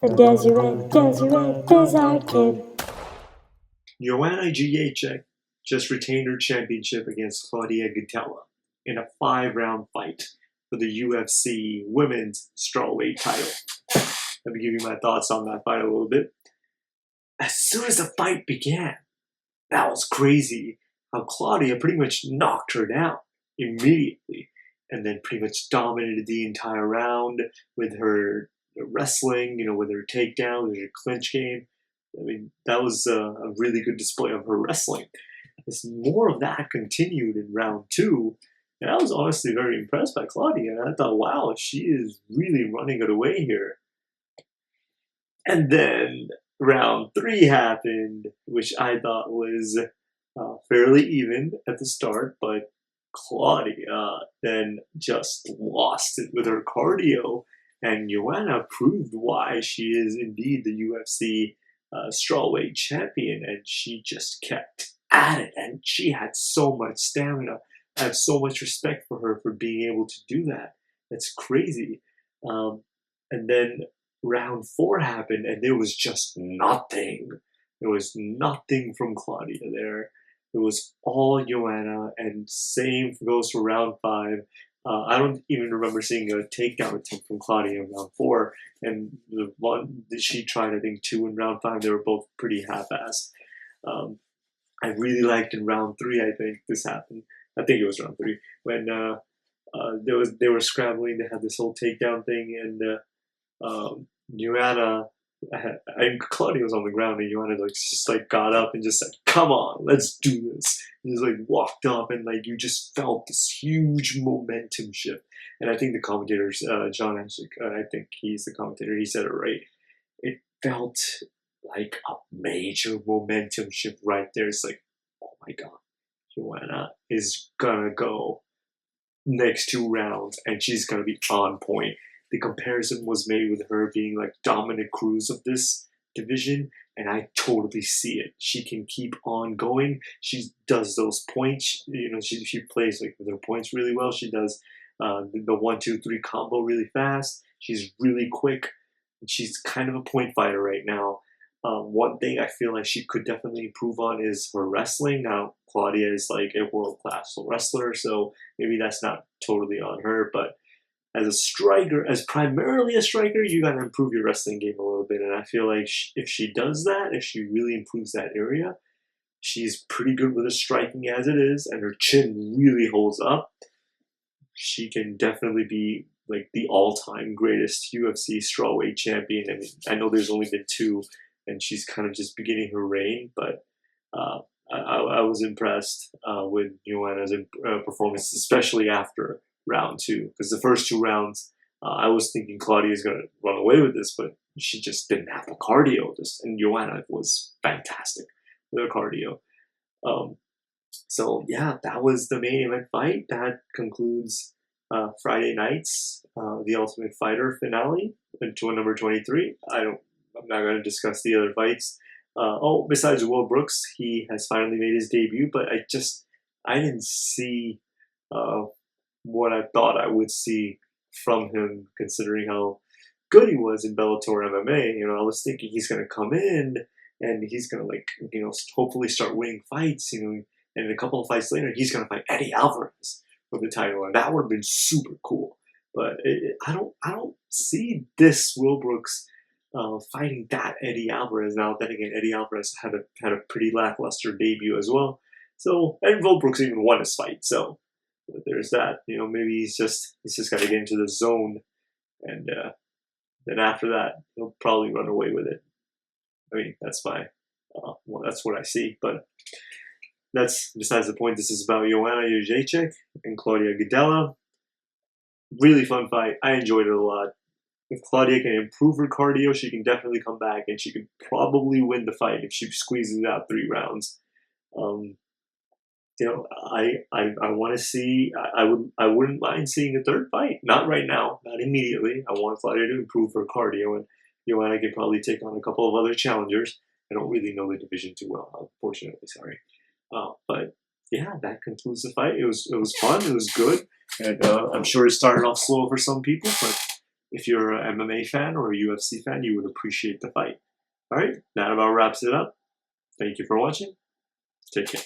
The Desiree is our kid. Joanna Jedrzejcyzk just retained her championship against Claudia Gadelha in a 5-round fight for the UFC Women's Strawweight title. Let me give you my thoughts on that fight a little bit. As soon as the fight began, that was crazy how Claudia pretty much knocked her down immediately and then pretty much dominated the entire round with her wrestling, with her takedown, with her clinch game. I mean, that was a really good display of her wrestling. As more of that continued in round 2, and I was honestly very impressed by Claudia. And I thought, wow, she is really running it away here. And then round 3 happened, which I thought was fairly even at the start, but Claudia then just lost it with her cardio, and Joanna proved why she is indeed the UFC Strawweight champion, and she just kept at it, and she had so much stamina. I have so much respect for her for being able to do that. That's crazy. And then round 4 happened, and there was just nothing. There was nothing from Claudia there. It was all Joanna, and same goes for round 5. I don't even remember seeing a takedown attempt from Claudia in round 4, and the one that she tried, I think 2 in round 5, they were both pretty half-assed. I really liked in round 3, I think this happened. I think it was round 3, when they were scrambling to have this whole takedown thing, and Joanna, Claudia was on the ground, and Joanna just got up and just said, "Come on, let's do this." And just walked up, and you just felt this huge momentum shift. And I think the commentators, John Ashik, I think he's the commentator, he said it right. It felt like a major momentum shift right there. It's like, oh my god, Joanna is gonna go next 2 rounds, and she's gonna be on point. The comparison was made with her being Dominic Cruz of this division, and I totally see it. She can keep on going. She does those points. She plays with her points really well. She does the 1-2-3 combo really fast. She's really quick. She's kind of a point fighter right now. One thing I feel like she could definitely improve on is her wrestling. Now, Claudia is a world-class wrestler, so maybe that's not totally on her, but as a striker, as primarily a striker, you gotta improve your wrestling game a little bit. And I feel like if she does that, if she really improves that area, she's pretty good with her striking as it is, and her chin really holds up. She can definitely be the all-time greatest UFC strawweight champion. I mean, I know there's only been 2, and she's kind of just beginning her reign, but I was impressed with Joanna's performance, especially after round 2, because the first 2 rounds, I was thinking Claudia is going to run away with this, but she just didn't have the cardio. And Joanna was fantastic with her cardio. So yeah, that was the main event fight. That concludes Friday night's The Ultimate Fighter finale to number 23. I'm not going to discuss the other fights. Besides Will Brooks, he has finally made his debut, but I didn't see what I thought I would see from him, considering how good he was in Bellator MMA. I was thinking he's going to come in and he's going to hopefully start winning fights, and a couple of fights later he's going to fight Eddie Alvarez for the title, and that would have been super cool. But I don't see this Will Brooks fighting that Eddie Alvarez. Now then again, Eddie Alvarez had a pretty lackluster debut as well. So, and Will Brooks even won his fight, so there's that. Maybe he's just got to get into the zone, and then after that he'll probably run away with it. I mean, that's that's what I see. But that's besides the point. This is about Joanna Jedrzejcyzk and Claudia Gadelha. Really fun fight. I enjoyed it a lot. If Claudia can improve her cardio, she can definitely come back, and she could probably win the fight if she squeezes out 3 rounds. I want to see. I wouldn't mind seeing a 3rd fight. Not right now, not immediately. I want Claudia to improve her cardio, and Joanna can probably take on a couple of other challengers. I don't really know the division too well, unfortunately. Sorry, but yeah, that concludes the fight. It was fun. It was good, and I'm sure it started off slow for some people, but if you're an MMA fan or a UFC fan, you would appreciate the fight. All right, that about wraps it up. Thank you for watching. Take care.